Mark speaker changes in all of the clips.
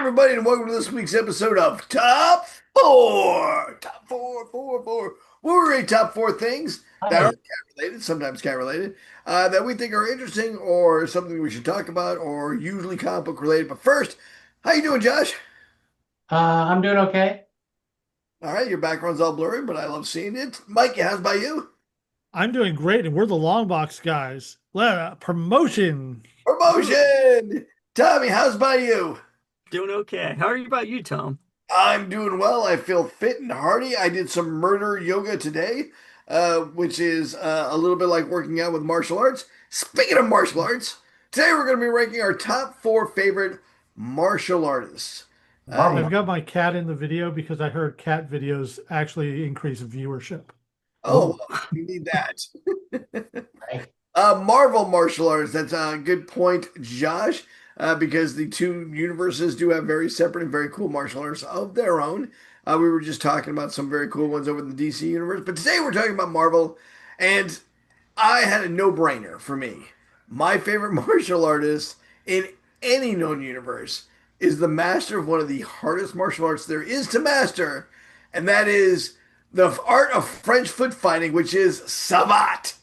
Speaker 1: everybody, and welcome to this week's episode of Top Four. Top four, four, four. Where we rate top four things that
Speaker 2: Hi.
Speaker 1: aren't cat related, sometimes cat related, that we think are interesting or something we should talk about, or usually comic book related. But first, how you doing, Josh?
Speaker 2: I'm doing okay.
Speaker 1: All right, your background's all blurry, but I love seeing it. Mike, how's by you?
Speaker 3: I'm doing great, and we're the long box guys. Promotion. Woo.
Speaker 1: Promotion. Tommy, how's by you?
Speaker 4: Doing okay. How are you about you, Tom?
Speaker 1: I'm doing well. I feel fit and hearty. I did some murder yoga today, which is a little bit like working out with martial arts. Speaking of martial arts, today we're going to be ranking our top four favorite martial artists. Uh,
Speaker 3: I've
Speaker 2: Marvel.
Speaker 3: got my cat in the video because I heard cat videos actually increase viewership.
Speaker 1: oh,
Speaker 2: Oh,
Speaker 1: well, we need that.
Speaker 2: right.
Speaker 1: Marvel martial arts. That's a good point, Josh, because the two universes do have very separate and very cool martial arts of their own. We were just talking about some very cool ones over in the DC universe, but today we're talking about Marvel, and I had a no-brainer for me. My favorite martial artist in any known universe is the master of one of the hardest martial arts there is to master, and that is the art of French foot fighting, which is Savat.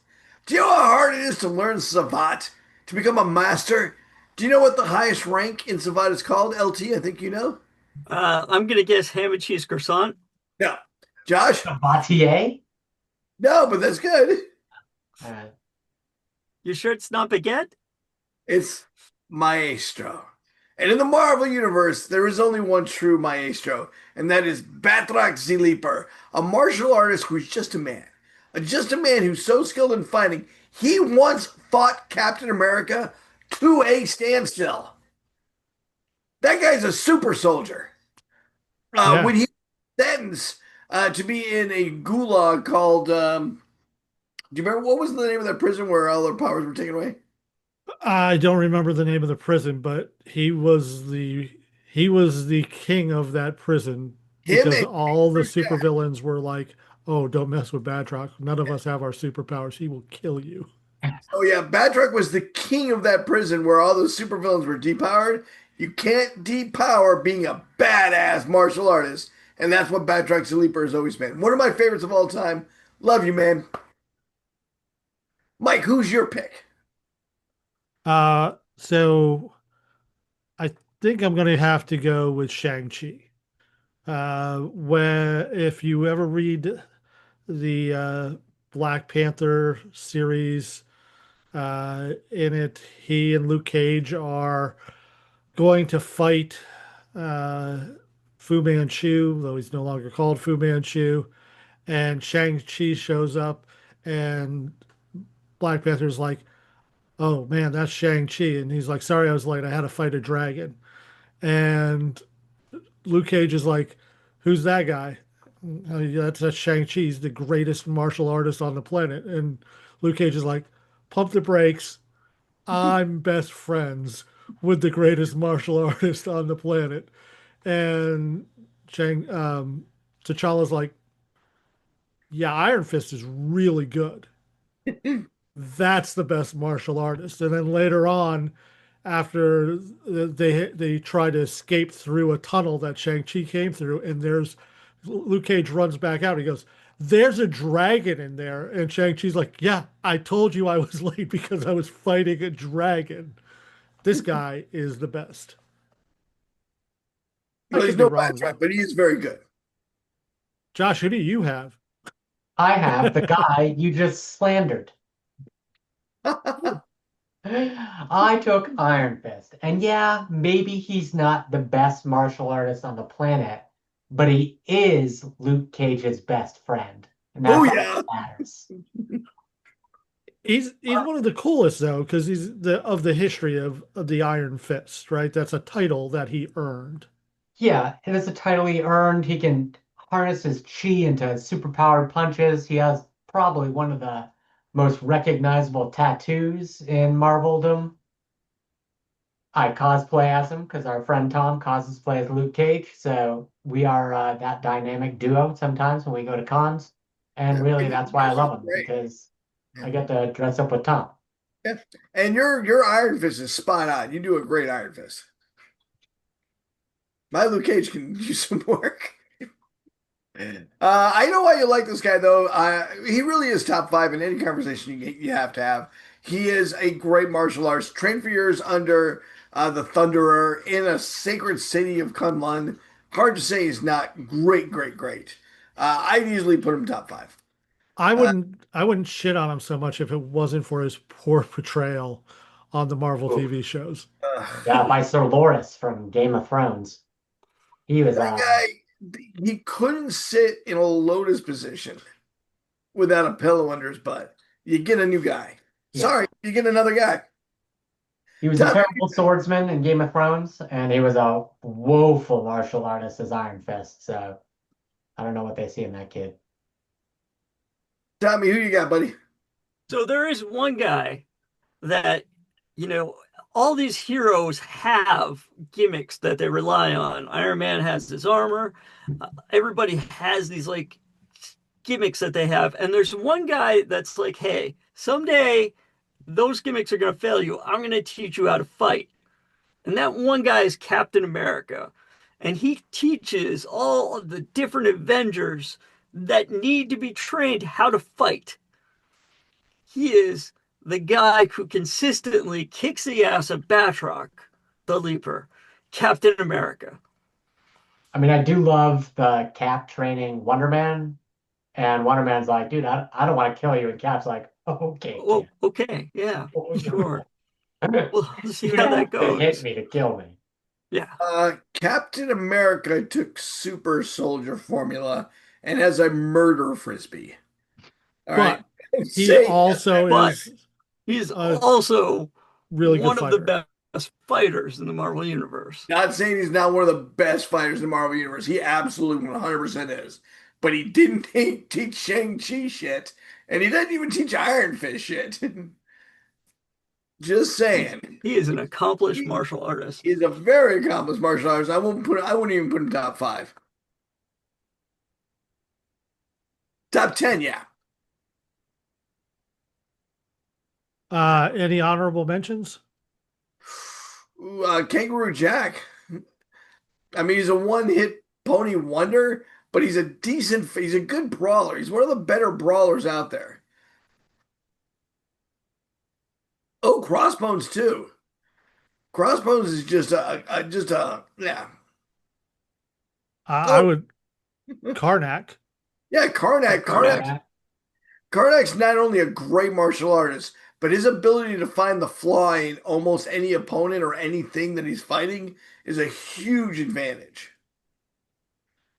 Speaker 1: Do you know how hard it is to learn Savat to become a master? Do you know what the highest rank in Savat is called? LT, I think you know.
Speaker 4: I'm gonna guess ham and cheese croissant.
Speaker 1: No. Josh?
Speaker 2: Batier?
Speaker 1: No, but that's good.
Speaker 2: Uh,
Speaker 4: You sure it's not baguette?
Speaker 1: It's Maestro. And in the Marvel Universe, there is only one true Maestro, and that is Batra Leaper, a martial artist who's just a man. Just a man who's so skilled in fighting, he once fought Captain America to a standstill. That guy's a super soldier.
Speaker 3: Yeah,
Speaker 1: When he was sentenced to be in a gulag called, do you remember what was the name of that prison where all their powers were taken away?
Speaker 3: I don't remember the name of the prison, but he was the king of that prison
Speaker 1: Him
Speaker 3: because
Speaker 1: and
Speaker 3: all the supervillains were like, "Oh, don't mess with Batroc. None of us have our superpowers. He will kill you."
Speaker 1: Oh yeah, Batroc was the king of that prison where all those supervillains were depowered. You can't depower being a badass martial artist, and that's what Batroc Leaper has always been. One of my favorites of all time. Love you, man. Mike, who's your pick?
Speaker 3: So I think I'm going to have to go with Shang Chi. Where if you ever read the Black Panther series, in it, he and Luke Cage are going to fight uh, Fu Manchu, though he's no longer called Fu Manchu. And Shang-Chi shows up, and Black Panther's like, "Oh man, that's Shang-Chi." And he's like, "Sorry, I was late. I had to fight a dragon." And Luke Cage is like, "Who's that guy?" That's Shang-Chi. He's the greatest martial artist on the planet. And Luke Cage is like, "Pump the brakes. I'm best friends with the greatest martial artist on the planet." And Chang T'Challa's like, "Yeah, Iron Fist is really good. That's the best martial artist." And then later on, after they try to escape through a tunnel that Shang-Chi came through, and there's Luke Cage runs back out. He goes, "There's a dragon in there." And Shang-Chi's like, "Yeah, I told you I was late because I was fighting a dragon." This guy is the best. I
Speaker 1: Well, he's
Speaker 3: could be
Speaker 1: no
Speaker 3: wrong
Speaker 1: Batroc,
Speaker 3: though.
Speaker 1: but he is very good.
Speaker 3: Josh, who do you have?
Speaker 2: I have the guy you just slandered.
Speaker 1: Oh,
Speaker 2: I took Iron Fist. And yeah, maybe he's not the best martial artist on the planet, but he is Luke Cage's best friend. And that's all
Speaker 1: yeah.
Speaker 2: that matters.
Speaker 3: He's one of the coolest though, because he's the history of the Iron Fist, right? That's a title that he earned.
Speaker 2: Yeah, it is a title he earned. He can harness his chi into superpowered punches. He has probably one of the most recognizable tattoos in Marveldom. I cosplay as him because our friend Tom cosplays as Luke Cage. So we are that dynamic duo sometimes when we go to cons. And
Speaker 1: Yeah,
Speaker 2: really,
Speaker 1: he
Speaker 2: that's why I
Speaker 1: dresses
Speaker 2: love him
Speaker 1: great.
Speaker 2: because
Speaker 1: Yeah.
Speaker 2: I get to dress up with Tom.
Speaker 1: Yeah. And your Iron Fist is spot on. You do a great Iron Fist. My Luke Cage can use some work. I know why you like this guy, though. He really is top five in any conversation you have to have. He is a great martial arts, trained for years under the Thunderer in a sacred city of Kunlun. Hard to say he's not great, great, great. I'd easily put him top five. Uh,
Speaker 3: I wouldn't shit on him so much if it wasn't for his poor portrayal on the Marvel
Speaker 1: oh,
Speaker 3: TV shows.
Speaker 2: Yeah, by Sir Loras from Game of Thrones. He was
Speaker 1: that guy, he couldn't sit in a lotus position without a pillow under his butt. You get a new guy.
Speaker 2: yeah.
Speaker 1: Sorry, you get another guy.
Speaker 2: He was a
Speaker 1: Top
Speaker 2: terrible swordsman in Game of Thrones, and he was a woeful martial artist as Iron Fist. So I don't know what they see in that kid.
Speaker 1: Tommy, who you got, buddy?
Speaker 4: So there is one guy that, you know, all these heroes have gimmicks that they rely on. Iron Man has his armor. Everybody has these like gimmicks that they have. And there's one guy that's like, hey, someday those gimmicks are going to fail you. I'm going to teach you how to fight. And that one guy is Captain America. And he teaches all of the different Avengers that need to be trained how to fight. He is the guy who consistently kicks the ass of Batroc, the Leaper, Captain America.
Speaker 2: I mean, I do love the Cap training Wonder Man, and Wonder Man's like, dude, I don't want to kill you. And Cap's like, oh, okay,
Speaker 4: Oh,
Speaker 2: kid.
Speaker 4: okay, yeah, sure. Well, let's see
Speaker 2: You
Speaker 4: how
Speaker 2: don't
Speaker 4: that
Speaker 2: have to hit
Speaker 4: goes.
Speaker 2: me to kill me.
Speaker 4: Yeah.
Speaker 1: Captain America took super soldier formula and has a murder frisbee. All right.
Speaker 3: But he
Speaker 1: Say
Speaker 3: also
Speaker 4: But
Speaker 3: is
Speaker 4: he's
Speaker 3: a
Speaker 4: also
Speaker 3: really good
Speaker 4: one of the
Speaker 3: fighter.
Speaker 4: best fighters in the Marvel Universe.
Speaker 1: not saying he's not one of the best fighters in the Marvel Universe. He absolutely 100% is. But he didn't teach Shang Chi shit, and he didn't even teach Iron Fist shit. Just
Speaker 4: He's
Speaker 1: saying.
Speaker 4: he is an accomplished
Speaker 1: He
Speaker 4: martial artist.
Speaker 1: is a very accomplished martial artist. I wouldn't even put him top five. Top 10, yeah.
Speaker 3: Any honorable mentions?
Speaker 1: Kangaroo Jack. I mean, he's a one-hit pony wonder, but he's a good brawler. He's one of the better brawlers out there. Oh, Crossbones too. Crossbones is just a yeah.
Speaker 3: I
Speaker 1: Oh
Speaker 3: would Karnak.
Speaker 1: yeah, Karnak.
Speaker 4: Karnak.
Speaker 1: Karnak's not only a great martial artist, but his ability to find the flaw in almost any opponent or anything that he's fighting is a huge advantage.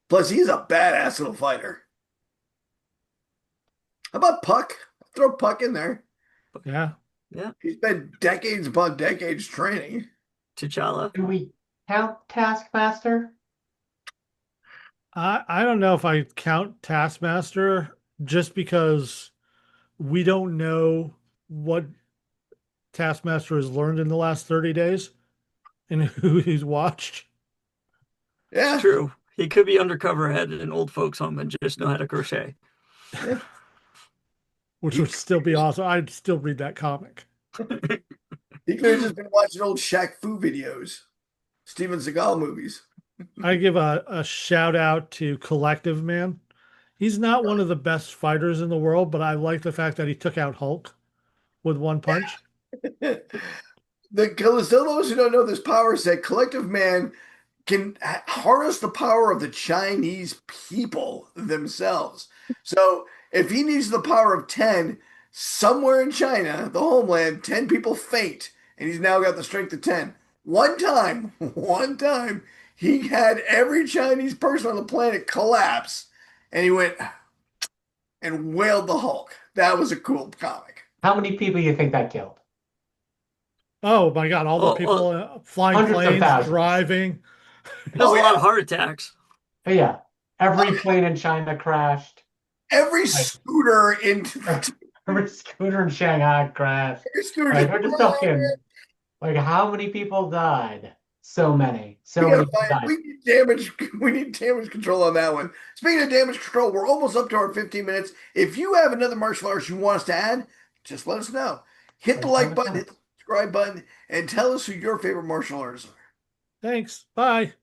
Speaker 1: Plus, he's a badass little fighter. How about Puck? Throw Puck in there.
Speaker 3: Yeah.
Speaker 4: Yeah.
Speaker 1: He's been decades upon decades training.
Speaker 4: T'Challa.
Speaker 2: Do we count Taskmaster?
Speaker 3: I don't know if I count Taskmaster just because we don't know what Taskmaster has learned in the last 30 days and who he's watched,
Speaker 4: It's
Speaker 1: Yeah,
Speaker 4: true. He could be undercover at an old folks' home and just know how to crochet.
Speaker 1: yeah.
Speaker 3: which
Speaker 1: He,
Speaker 3: would still be awesome. I'd still read that comic.
Speaker 1: he could have just been watching old Shaq Fu videos, Steven Seagal movies.
Speaker 3: I give a shout out to Collective Man. He's not one of the best fighters in the world, but I like the fact that he took out Hulk with one punch.
Speaker 1: Still those who don't know this power set, Collective Man can harness the power of the Chinese people themselves. So if he needs the power of 10, somewhere in China, the homeland, 10 people faint, and he's now got the strength of 10. One time, he had every Chinese person on the planet collapse, and he went and wailed the Hulk. That was a cool comic.
Speaker 2: How many people you think that killed?
Speaker 3: Oh my God, all the
Speaker 4: Oh,
Speaker 3: people flying
Speaker 2: Hundreds of
Speaker 3: planes,
Speaker 2: thousands.
Speaker 3: driving.
Speaker 4: has
Speaker 1: Oh
Speaker 4: a lot
Speaker 1: yeah,
Speaker 4: of heart attacks.
Speaker 2: Oh, yeah. Every plane in China crashed.
Speaker 1: every
Speaker 2: Like,
Speaker 1: scooter in
Speaker 2: every scooter in Shanghai crashed.
Speaker 1: every scooter
Speaker 2: Like,
Speaker 1: just
Speaker 2: we're just talking, like, how many people died? So many.
Speaker 1: we
Speaker 2: So
Speaker 1: gotta
Speaker 2: many
Speaker 1: find
Speaker 2: died.
Speaker 1: we need damage control on that one. Speaking of damage control, we're almost up to our 15 minutes. If you have another martial arts you want us to add, just let us know. Hit the like button, hit the subscribe button, and tell us who your favorite martial artists are.
Speaker 3: Thanks. Bye.